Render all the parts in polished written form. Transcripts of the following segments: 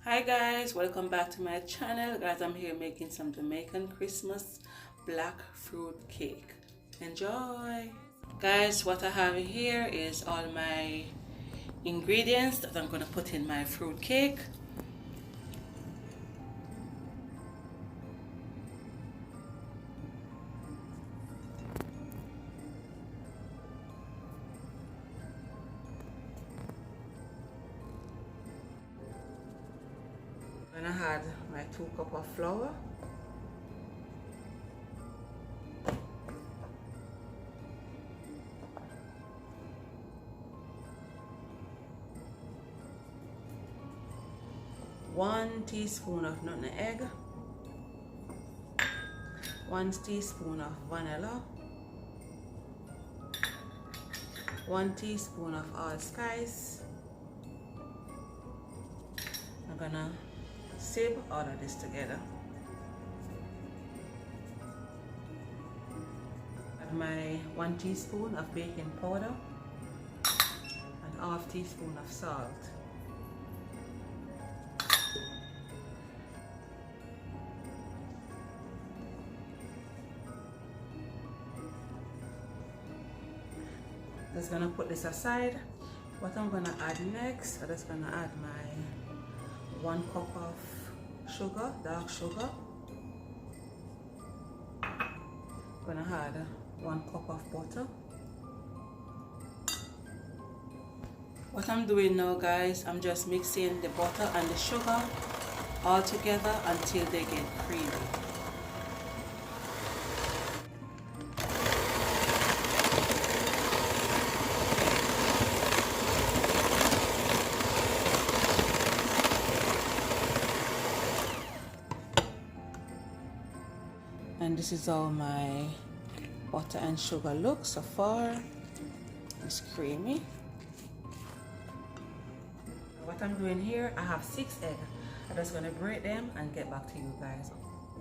Hi guys, welcome back to my channel. Guys, I'm here making some Jamaican Christmas black fruit cake. Enjoy! Guys, what I have here is all my ingredients that I'm going to put in my fruit cake. I'm going to add my 2 cups of flour. One teaspoon of nutmeg, 1 teaspoon of vanilla, 1 teaspoon of allspice. I'm gonna sieve all of this together. Add my 1 teaspoon of baking powder and ½ teaspoon of salt. Just gonna put this aside. What I'm gonna add next, I'm just gonna add my 1 cup of sugar, dark sugar. I'm gonna add 1 cup of butter. What I'm doing now, guys, I'm just mixing the butter and the sugar all together until they get creamy. And this is how my butter and sugar look so far. It's creamy. What I'm doing here, I have 6 eggs. I'm just gonna break them and get back to you guys.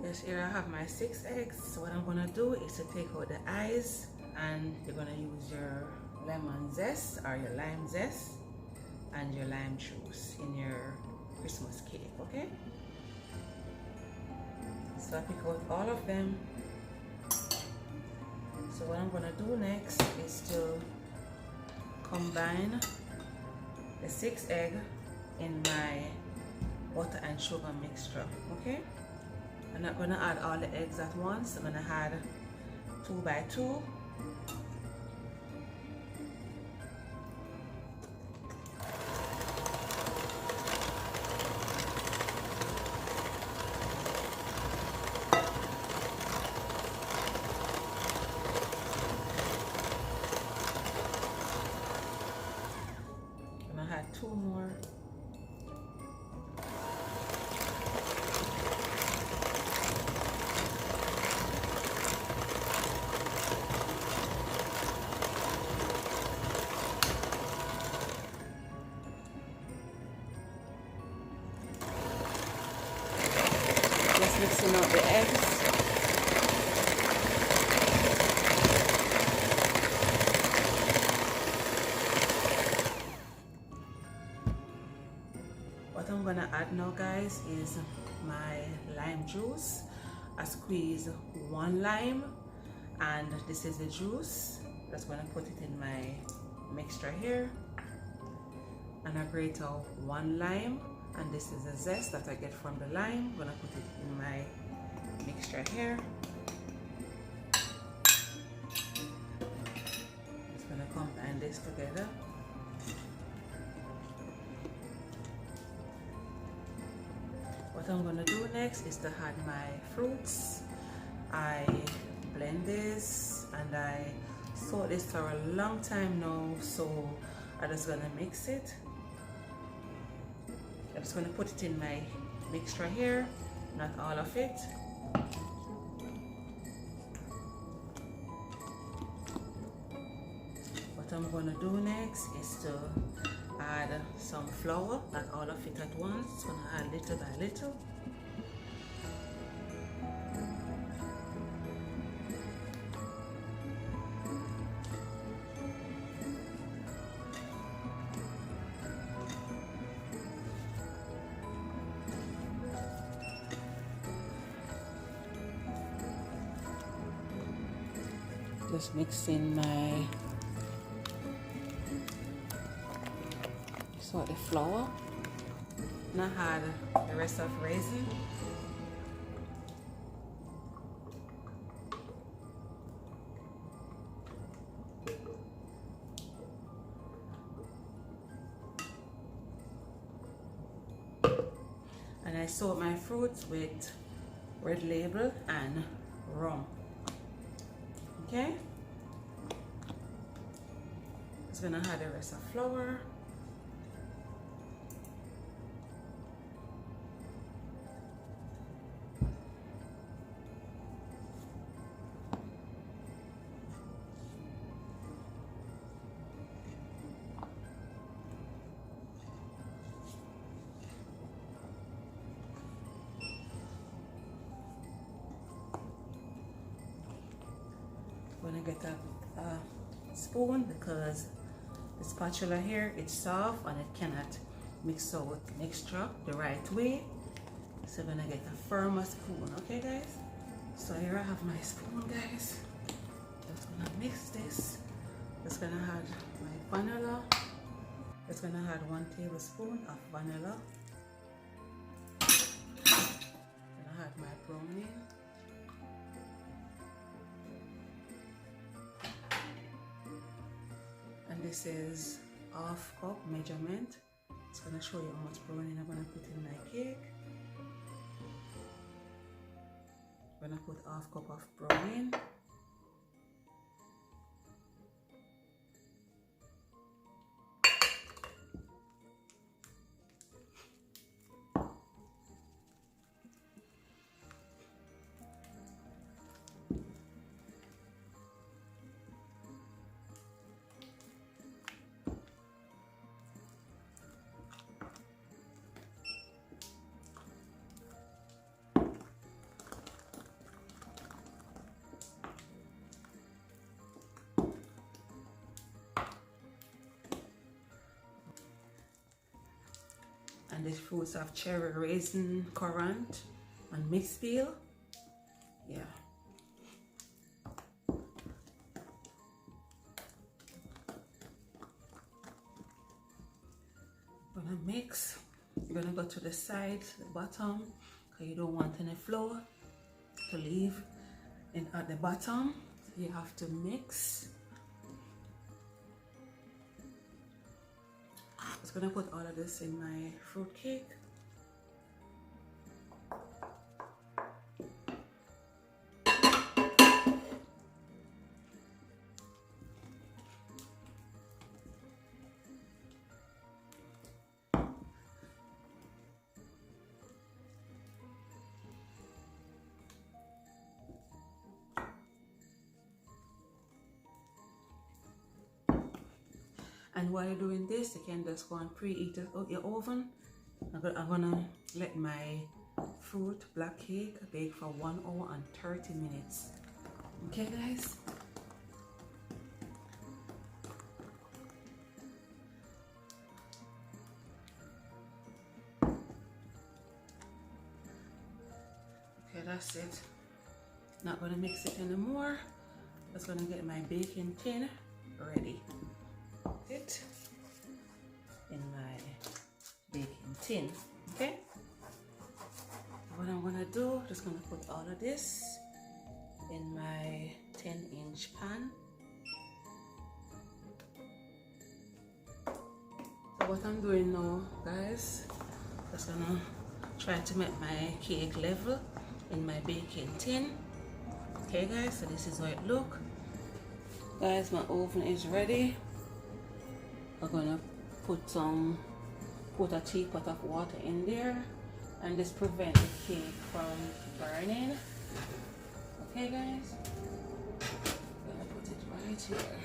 Yes, here I have my 6 eggs. So what I'm gonna do is to take out the eyes, and you're gonna use your lemon zest or your lime zest and your lime juice in your Christmas cake, okay? So I pick out all of them. So what I'm gonna do next is to combine the 6 eggs in my butter and sugar mixture, okay? I'm not gonna add all the eggs at once. I'm gonna add 2 by 2. Add 2 more. Just mixing out the eggs. What I'm gonna add now, guys, is my lime juice. I squeeze 1 lime, and this is the juice. Just gonna put it in my mixture here, and I grate out 1 lime, and this is the zest that I get from the lime. I'm gonna put it in my mixture here. Just gonna combine this together. What I'm gonna do next is to add my fruits. I blend this, and I soak this for a long time now, so I'm just gonna mix it. I'm just gonna put it in my mixture here, not all of it. What I'm gonna do next is to add some flour, not all of it at once. Just gonna add little by little. Just mix in the flour. Now add the rest of raisin. And I soak my fruits with Red Label and rum. Okay? Just gonna add the rest of flour. I'm gonna get a spoon because the spatula here it's soft and it cannot mix out mixture the right way. So I'm gonna get a firmer spoon, okay guys? So here I have my spoon, guys. Just gonna mix this. Just gonna add my vanilla. Just gonna add 1 tablespoon of vanilla. Gonna add my brownie. And this is half cup measurement. It's gonna show you how much brownie I'm gonna put in my cake. I'm gonna put half cup of brownie. And these fruits have cherry, raisin, currant, and mixed peel. Yeah. Gonna mix. You're gonna go to the side, the bottom, because you don't want any flour to leave in at the bottom. So you have to mix. I'm gonna put all of this in my fruit cake. And while you're doing this, you can just go and preheat your oven. I'm gonna let my fruit black cake bake for 1 hour and 30 minutes. Okay, guys? Okay, that's it. Not gonna mix it anymore. Just gonna get my baking tin ready. It in my baking tin. Okay, what I'm gonna do, just gonna put all of this in my 10-inch pan. So what I'm doing now, guys, just gonna try to make my cake level in my baking tin. Okay guys, so this is how it look. Guys, my oven is ready. I'm gonna put a teapot of water in there and this prevent the cake from burning. Okay guys, I'm gonna put it right here.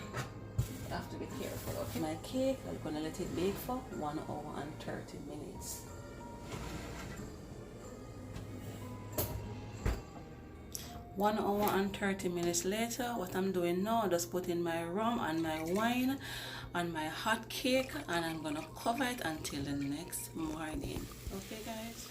You have to be careful. Okay, my cake, I'm gonna let it bake for 1 hour and 30 minutes. One hour and 30 minutes later, what I'm doing now, I just put in my rum and my wine on my hot cake, and I'm gonna cover it until the next morning. Okay guys,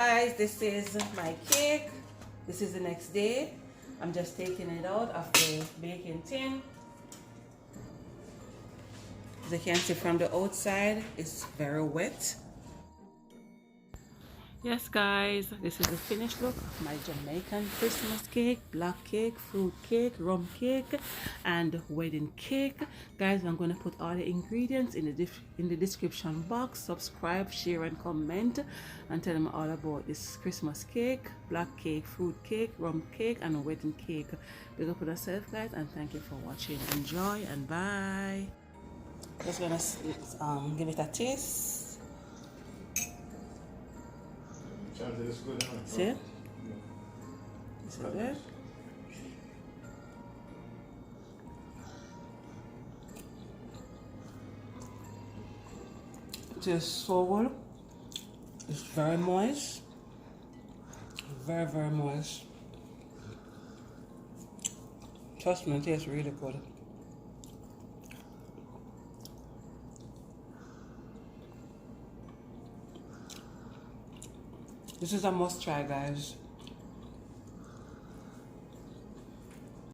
Guys, this is my cake. This is the next day. I'm just taking it out of the baking tin. As you can see from the outside, it's very wet. Yes guys, this is the finished look of my Jamaican Christmas cake, black cake, fruit cake, rum cake, and wedding cake. Guys, I'm going to put all the ingredients in the description box. Subscribe, share, and comment, and tell them all about this Christmas cake, black cake, fruit cake, rum cake, and wedding cake. Big up on yourself guys, and thank you for watching. Enjoy and bye. Just gonna give it a taste. See? This is it. It is so good. It's very moist. Very, very moist. Trust me, it tastes really good. This is a must try, guys.